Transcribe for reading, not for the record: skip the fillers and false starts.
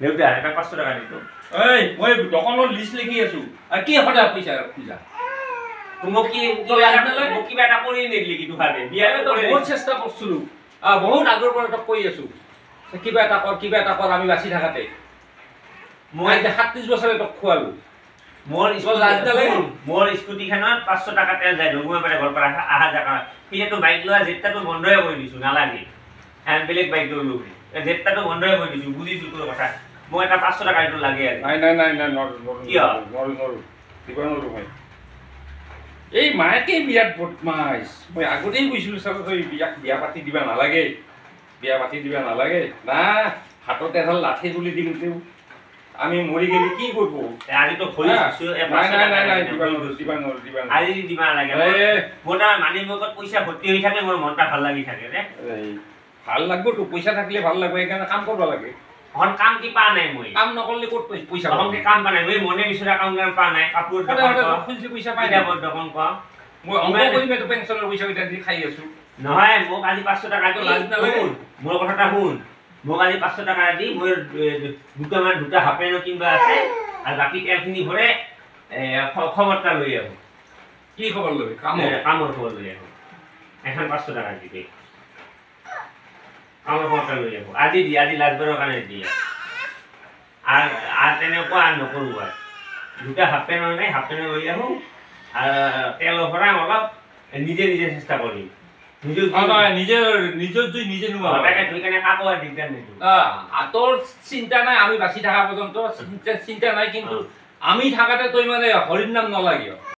দেউতা এটা 500 টাকা দিত এই মই দোকানৰ লিষ্ট লিখি আছো আৰু কি সদায় পইচা খুজা মোক কিবা এটা কৰি নিদিলি কি তোহালে বিয়াটো কৰি বহুত চেষ্টা কৰিছিলো বহুত আগৰ পৰা তক কৈ আছো কিবা এটা কৰ আমি বাচি থাকাতে মই এতিয়া 37 বছৰে তক খোৱালো মোৰ স্কুটিখনত 500 টাকা তেল যায় ধুমুৱে পাৰে ঘৰ পৰা আহা জাকা কিনেতো বাইক লোৱা জেটটাটো বন্ধই কৰি দিছো নালাগে বেলেগ বাইক ললো জেটটাটো বন্ধই কৰি দিছো বুজিছো তোৰ কথা মই এটা 500 টাকা এইটো লাগে নাই নৰো মই এই মায়েকে বিয়াত বদমাইছ মই আগতেই কৈছিলো চাগে তই বিয়া পাতি দিবা নালাগে না হাতত এডাল লাঠি তুলি দিম তেও আমি মৰি গেলি কি কৰব আজি তো ভৰি দিছো নাই দিবা নৰো আজি দিবা লাগে মোটা মানি মগত পইচা ভৰ্তি হৈ থাকে মোৰ মনটা ভাল লাগি থাকে ৰে ভাল লাগবো তো পইচা থাকলে ভাল লাগবে এখানে কাম কৰব লাগে হন কাম কি পা নাই মই কাম নকৰলে কত পইচা পাম কি কাম পা নাই মই মনে বিচৰা কাম পা নাই কাপোৰ দোকান খুলছি পইচা পাই যাব দোকান কম মই অঙ্ক কৰিমে তো পেনশনৰ পইচা কিটা দি খাই আছো নহয় মোক আজি 500 টাকা তো লাজ নালাগে মোৰ কথাটা শুন মোক আজি 500 টাকা দি মোৰ দুটা হাফেন কিনবা আছে আৰু বাকি তেলখিনি ভৰে খবৰটা লৈ আহো কি খবৰ লবি কামৰ খবৰ লৈ আহো এখন 500 টাকা দিবি কামৰ খবৰটা লৈ আহো আজি লাজবাৰৰ কাৰণে দি আৰু তেনেকুৱা নকৰো আৰু দুটা হাফেন নাই হাফেন লৈ আহো আৰু তেল ভৰাই অলপ নিজে চেষ্টা কৰিম নিজে আতর চিন্তা নাই আমি বাঁচি থাকা পর্যন্ত চিন্তা নাই কিন্তু আমি থাকাতে তই মানে হরির নাম নলাগিও